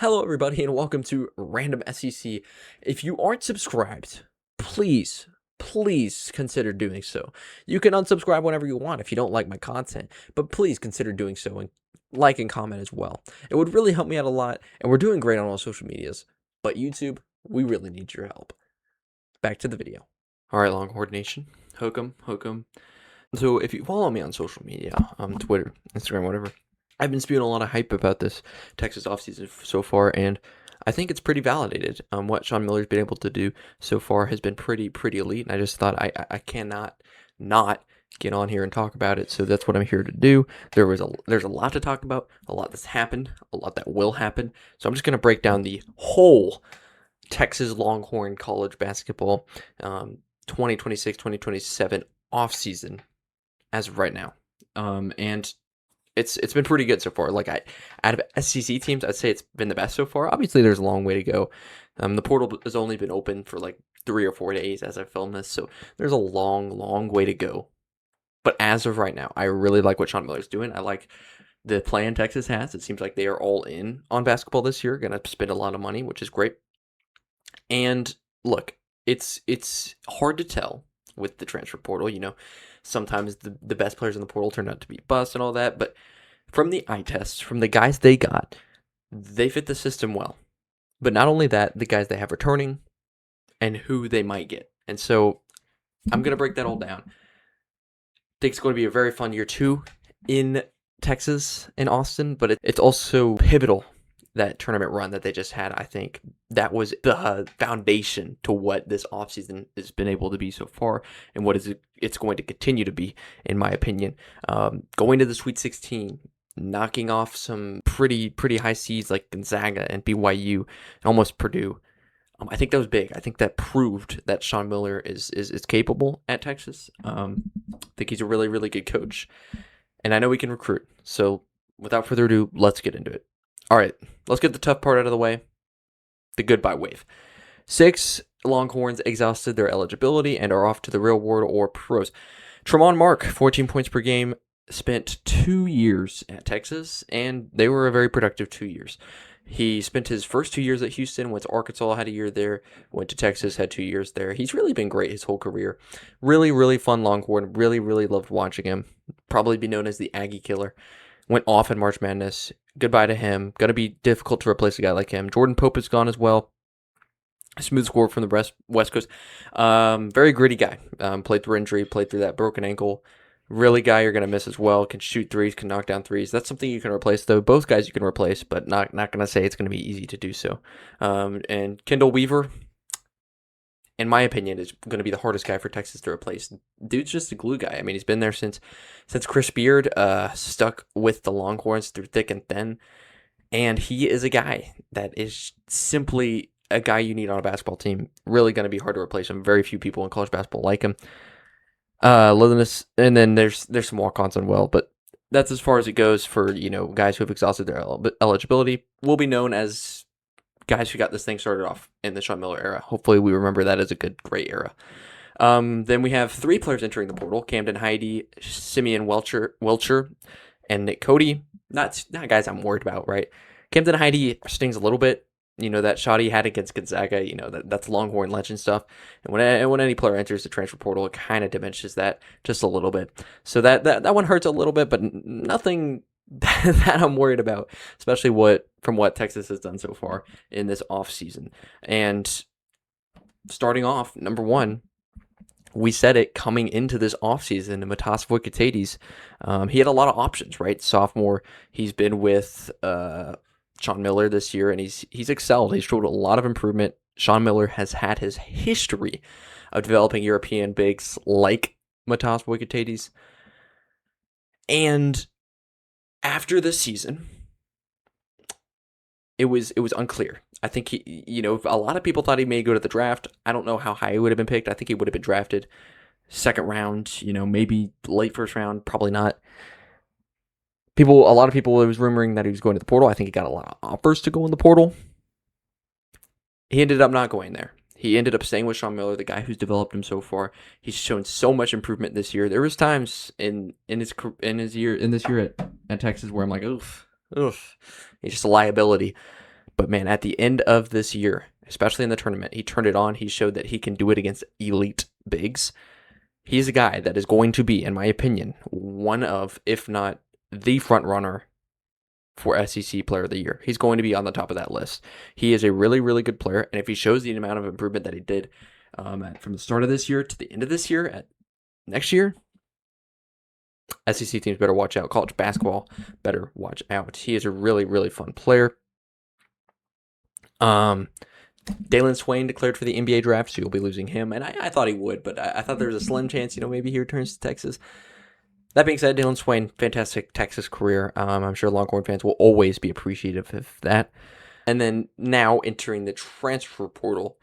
Hello, everybody, and welcome to Random SEC. If you aren't subscribed, please consider doing so. You can unsubscribe whenever you want if you don't like my content, but please consider doing so and like and comment as well. It would really help me out a lot, and we're doing great on all social medias, but YouTube, we really need your help. Back to the video. All right, Longhorn Nation, hook 'em. So if you follow me on social media, Twitter, Instagram, whatever, I've been spewing a lot of hype about this Texas offseason so far, and I think it's pretty validated. What Sean Miller's been able to do so far has been pretty elite, and I just thought I cannot not get on here and talk about it, so that's what I'm here to do. There's a lot to talk about, a lot that's happened, a lot that will happen, so I'm just going to break down the whole Texas Longhorn college basketball 2026-2027 offseason as of right now. And it's been pretty good so far. Out of SEC teams, I'd say it's been the best so far. Obviously, there's a long way to go. The portal has only been open for like 3 or 4 days as I film this, so there's a long way to go. But as of right now, I really like what Sean Miller's doing. I like the plan Texas has. It seems like they are all in on basketball this year, going to spend a lot of money, which is great. And look, it's hard to tell with the transfer portal. You know, sometimes the best players in the portal turn out to be bust and all that, but from the eye tests, from the guys they got, they fit the system well. But not only that, the guys they have returning and who they might get. And so I'm going to break that all down. I think it's going to be a very fun year too in Texas, in Austin, but it's also pivotal. That tournament run that they just had, I think that was the foundation to what this offseason has been able to be so far and what it's going to continue to be, in my opinion. Going to the Sweet 16, knocking off some pretty high seeds like Gonzaga and BYU and almost Purdue. I think that was big. I think that proved that Sean Miller is capable at Texas. I think he's a really good coach, and I know he can recruit. So without further ado, let's get into it. All right, let's get the tough part out of the way, the goodbye wave. 6 Longhorns exhausted their eligibility and are off to the real world or pros. Tremont Mark, 14 points per game, spent 2 years at Texas, and they were a very productive 2 years. He spent his first 2 years at Houston, went to Arkansas, had a year there, went to Texas, had 2 years there. He's really been great his whole career. Really fun Longhorn, really loved watching him. Probably be known as the Aggie Killer. Went off in March Madness. Goodbye to him. Going to be difficult to replace a guy like him. Jordan Pope is gone as well. Smooth score from the West Coast. Very gritty guy. Played through injury, played through that broken ankle. Really guy you're going to miss as well. Can shoot threes, can knock down threes. That's something you can replace, though. Both guys you can replace, but not going to say it's going to be easy to do so. And Kendall Weaver, in my opinion, is going to be the hardest guy for Texas to replace. Dude's just a glue guy. I mean, he's been there since Chris Beard stuck with the Longhorns through thick and thin. And he is a guy that is simply a guy you need on a basketball team. Really going to be hard to replace him. Very few people in college basketball like him. And then there's some walk-ons as well, but that's as far as it goes for, guys who have exhausted their eligibility. Will be known as guys who got this thing started off in the Sean Miller era. Hopefully we remember that as a great era. Then we have 3 players entering the portal: Camden Heide, Simeon Welcher, and Nick Cody. Not guys I'm worried about, right? Camden Heide stings a little bit. That shot he had against Gonzaga, that's Longhorn legend stuff. And when any player enters the transfer portal, it kind of diminishes that just a little bit. So that one hurts a little bit, but nothing that I'm worried about, especially from what Texas has done so far in this offseason. And starting off, number 1, we said it coming into this offseason, Matas Vukatidis, he had a lot of options, right? Sophomore, he's been with Sean Miller this year, and he's excelled. He's showed a lot of improvement. Sean Miller has had his history of developing European bigs like Matas Vukatidis. And after this season, it was unclear. I think a lot of people thought he may go to the draft. I don't know how high he would have been picked. I think he would have been drafted second round, maybe late first round, probably not. A lot of people, it was rumoring that he was going to the portal. I think he got a lot of offers to go in the portal. He ended up not going there. He ended up staying with Sean Miller, the guy who's developed him so far. He's shown so much improvement this year. There was times in this year at Texas where I'm like, oof, he's just a liability. But man, at the end of this year, especially in the tournament, he turned it on. He showed that he can do it against elite bigs. He's a guy that is going to be, in my opinion, one of, if not the front runner for SEC Player of the Year. He's going to be on the top of that list. He is a really, really good player, and if he shows the amount of improvement that he did from the start of this year to the end of this year, at next year, SEC teams better watch out. College basketball better watch out. He is a really, really fun player. Dalen Swain declared for the NBA draft, so you'll be losing him, and I thought he would, but I thought there was a slim chance, maybe he returns to Texas. That being said, Dalen Swain, fantastic Texas career. I'm sure Longhorn fans will always be appreciative of that. And then now entering the transfer portal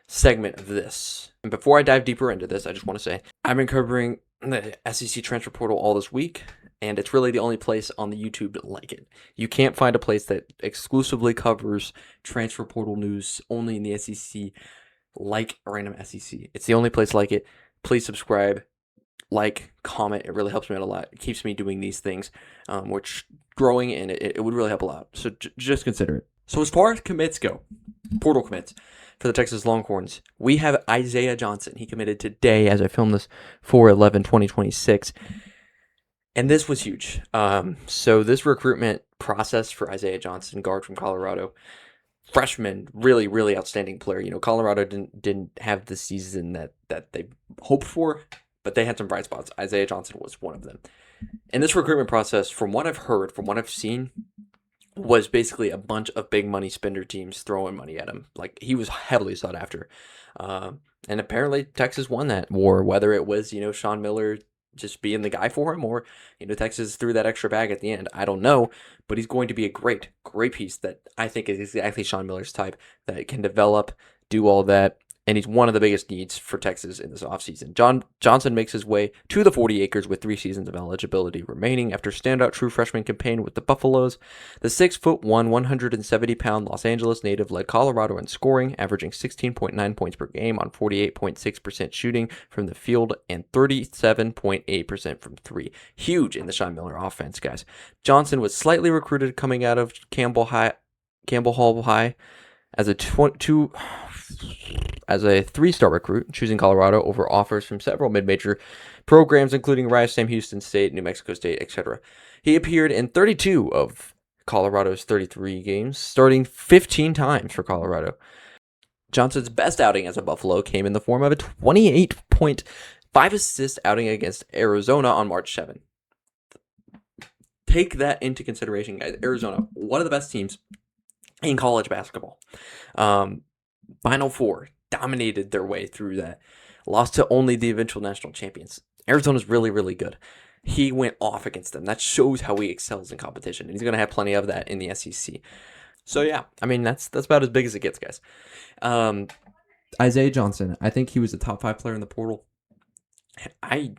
segment of this. And before I dive deeper into this, I just want to say I've been covering the SEC transfer portal all this week, and it's really the only place on the YouTube like it. You can't find a place that exclusively covers transfer portal news only in the SEC like Random SEC. It's the only place like it. Please subscribe, like, comment. It really helps me out a lot. It keeps me doing these things, which growing, and it would really help a lot. So just consider it. So as far as commits go, portal commits for the Texas Longhorns, we have Isaiah Johnson. He committed today as I film this, 4/11/2026. And this was huge. So this recruitment process for Isaiah Johnson, guard from Colorado, freshman, really, really outstanding player. Colorado didn't have the season that they hoped for, but they had some bright spots. Isaiah Johnson was one of them. And this recruitment process, from what I've heard, from what I've seen, was basically a bunch of big money spender teams throwing money at him. Like, he was heavily sought after. And apparently Texas won that war, whether it was, Sean Miller just being the guy for him, or Texas threw that extra bag at the end. I don't know, but he's going to be a great piece that I think is exactly Sean Miller's type, that can develop, do all that, and he's one of the biggest needs for Texas in this offseason. Johnson makes his way to the 40 acres with 3 seasons of eligibility remaining after standout true freshman campaign with the Buffaloes. The 6'1", 170-pound Los Angeles native led Colorado in scoring, averaging 16.9 points per game on 48.6% shooting from the field and 37.8% from three. Huge in the Sean Miller offense, guys. Johnson was slightly recruited coming out of Campbell Hall High as a 3-star recruit, choosing Colorado over offers from several mid-major programs, including Rice, Sam Houston State, New Mexico State, etc. He appeared in 32 of Colorado's 33 games, starting 15 times for Colorado. Johnson's best outing as a Buffalo came in the form of a 28.5-assist outing against Arizona on March 7th. Take that into consideration, guys. Arizona, one of the best teams in college basketball. Final Four, dominated their way through that. Lost to only the eventual national champions. Arizona's really, really good. He went off against them. That shows how he excels in competition, and he's going to have plenty of that in the SEC. So yeah, that's about as big as it gets, guys. Isaiah Johnson, I think he was a top 5 player in the portal. I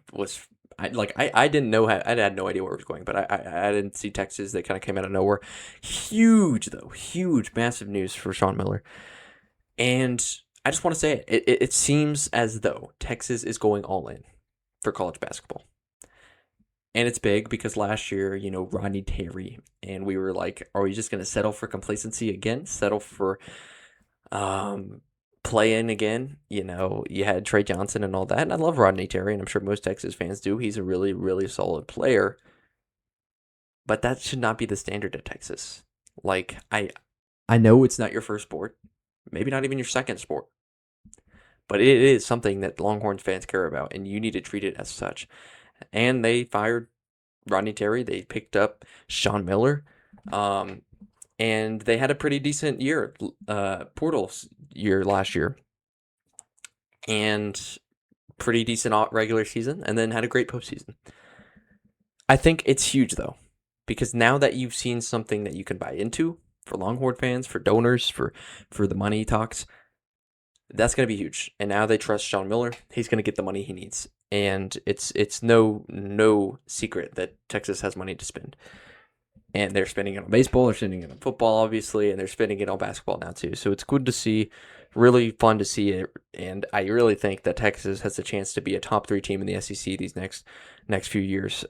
didn't know I had no idea where it was going, but I didn't see Texas. They kind of came out of nowhere. Huge, massive news for Sean Miller. And I just want to say it seems as though Texas is going all in for college basketball. And it's big because last year, Rodney Terry, and we were like, are we just going to settle for complacency again? Settle for play-in again? You had Trey Johnson and all that, and I love Rodney Terry, and I'm sure most Texas fans do. He's a really, really solid player. But that should not be the standard at Texas. Like, I know it's not your first sport. Maybe not even your second sport. But it is something that Longhorns fans care about, and you need to treat it as such. And they fired Rodney Terry. They picked up Sean Miller. And they had a pretty decent year, portal year last year. And pretty decent regular season, and then had a great postseason. I think it's huge, though, because now that you've seen something that you can buy into, for Longhorn fans, for donors, for the money talks, that's going to be huge. And now they trust Sean Miller. He's going to get the money he needs. And it's no secret that Texas has money to spend. And they're spending it on baseball, they're spending it on football, obviously, and they're spending it on basketball now, too. So it's good to see, really fun to see it. And I really think that Texas has a chance to be a top 3 team in the SEC these next few years.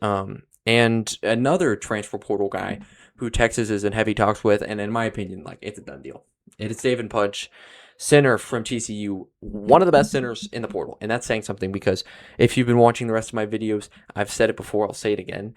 And another transfer portal guy who Texas is in heavy talks with, and in my opinion, like, it's a done deal. It is David Punch, center from TCU, one of the best centers in the portal, and that's saying something because if you've been watching the rest of my videos, I've said it before, I'll say it again.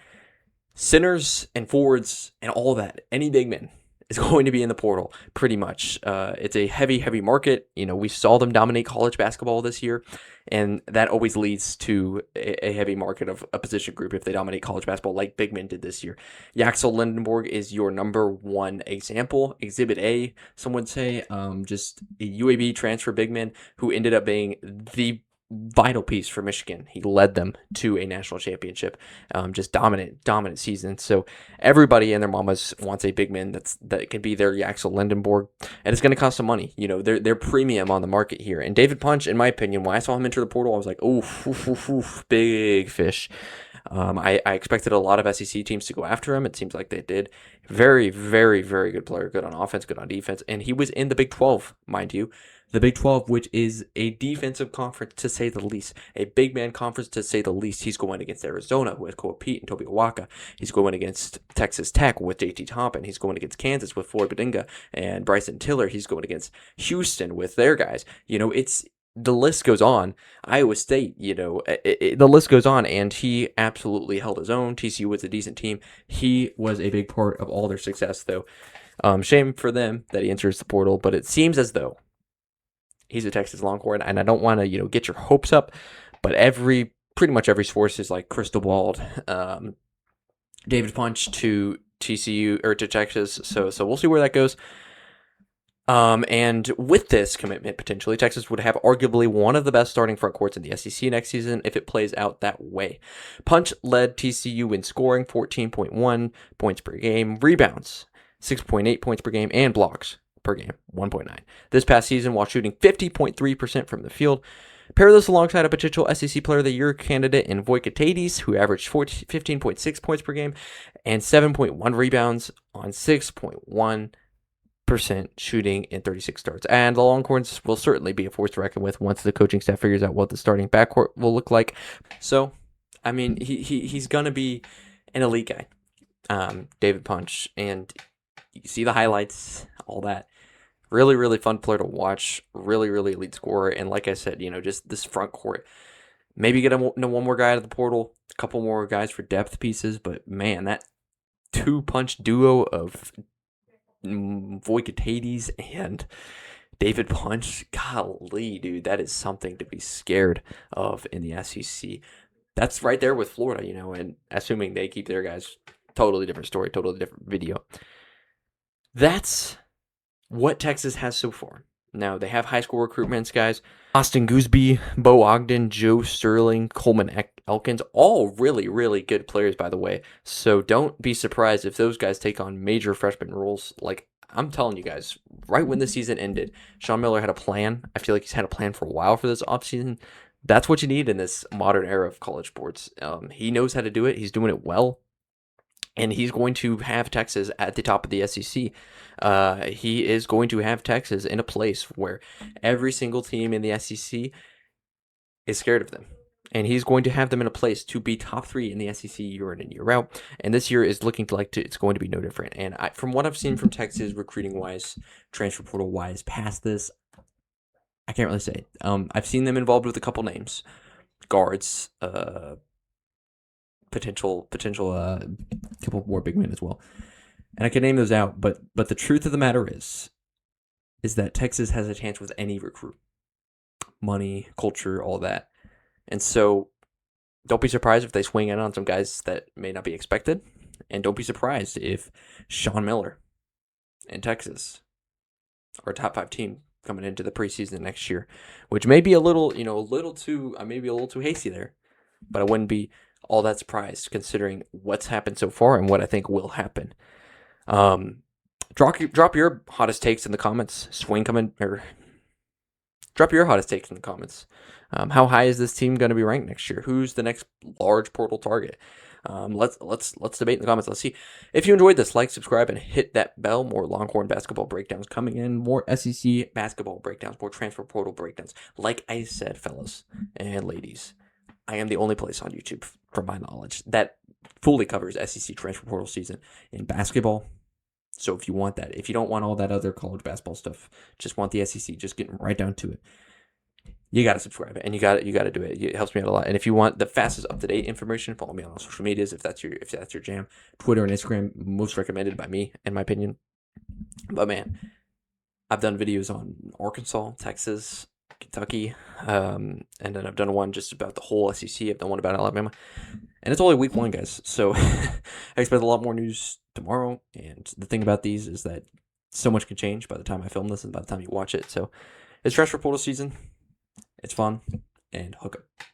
Centers and forwards and all that, any big man is going to be in the portal pretty much. It's a heavy market. We saw them dominate college basketball this year, and that always leads to a heavy market of a position group if they dominate college basketball like big men did this year. Yaxel Lindenborg is your number one example. Exhibit A, some would say, just a UAB transfer big man who ended up being the vital piece for Michigan. He led them to a national championship. Just dominant season. So everybody and their mamas wants a big man that can be their Yaxel Lindenborg, and it's going to cost some money. They're premium on the market here. And David Punch, in my opinion, when I saw him enter the portal, I was like, oof, big fish. I expected a lot of SEC teams to go after him. It seems like they did. Very good player, good on offense, good on defense, and he was in the Big 12, mind you. The Big 12, which is a defensive conference to say the least, a big man conference to say the least. He's going against Arizona with Koa Pete and Toby Owaka. He's going against Texas Tech with JT Tompin. He's going against Kansas with Floyd Bedinga and Bryson Tiller. He's going against Houston with their guys. The list goes on. Iowa State, the list goes on, and he absolutely held his own. TCU was a decent team. He was a big part of all their success, though. Shame for them that he enters the portal, but it seems as though he's a Texas Longhorn, and I don't want to, get your hopes up, but pretty much every source is like crystal balled David Punch to TCU or to Texas. So we'll see where that goes. And with this commitment, potentially, Texas would have arguably one of the best starting front courts in the SEC next season if it plays out that way. Punch led TCU in scoring, 14.1 points per game, rebounds, 6.8 points per game, and blocks per game, 1.9. This past season, while shooting 50.3% from the field. Pair this alongside a potential SEC Player of the Year candidate in Voikataitis, who averaged 15.6 points per game and 7.1 rebounds on 6.1% shooting in 36 starts. And the Longhorns will certainly be a force to reckon with once the coaching staff figures out what the starting backcourt will look like. So, I mean, he's going to be an elite guy, David Punch. And you see the highlights, all that. Really fun player to watch. Really elite scorer. And like I said, just this front court. Maybe get one more guy out of the portal. A couple more guys for depth pieces. But, man, that two-punch duo of Voikataitis and David Punch, golly, dude, that is something to be scared of in the SEC. That's right there with Florida, and assuming they keep their guys, totally different story, totally different video. That's what Texas has so far. Now, they have high school recruitments, guys. Austin Gooseby, Bo Ogden, Joe Sterling, Coleman Elkins, all really good players, by the way. So don't be surprised if those guys take on major freshman roles. Like, I'm telling you guys, right when the season ended, Sean Miller had a plan. I feel like he's had a plan for a while for this offseason. That's what you need in this modern era of college sports. He knows how to do it. He's doing it well. And he's going to have Texas at the top of the SEC. He is going to have Texas in a place where every single team in the SEC is scared of them. And he's going to have them in a place to be top 3 in the SEC year in and year out. And this year is looking it's going to be no different. And from what I've seen from Texas, recruiting-wise, transfer portal-wise, past this, I can't really say. I've seen them involved with a couple names. Guards, potential couple more big men as well, and I can name those out. But the truth of the matter is that Texas has a chance with any recruit, money, culture, all that, and so don't be surprised if they swing in on some guys that may not be expected, and don't be surprised if Sean Miller and Texas are a top 5 team coming into the preseason next year, which may be a little too hasty there, but I wouldn't be all that surprised considering what's happened so far and what I think will happen. Drop your hottest takes in the comments. Drop your hottest takes in the comments. How high is this team going to be ranked next year? Who's the next large portal target? Let's debate in the comments. Let's see. If you enjoyed this, like, subscribe, and hit that bell. More Longhorn basketball breakdowns coming in. More SEC basketball breakdowns. More transfer portal breakdowns. Like I said, fellas and ladies, I am the only place on YouTube, from my knowledge, that fully covers SEC transfer portal season in basketball, So if you want that, if you don't want all that other college basketball stuff, just want the SEC, just getting right down to it, you got to subscribe and you got to do it. It helps me out a lot. And if you want the fastest up to date information, follow me on all social medias if that's your jam. Twitter and Instagram, most recommended by me, in my opinion. But man, I've done videos on Arkansas, Texas, Kentucky, and then I've done one just about the whole SEC. I've done one about Alabama, and it's only week 1, guys. So I expect a lot more news tomorrow. And the thing about these is that so much can change by the time I film this and by the time you watch it. So it's transfer portal season. It's fun, and hook up.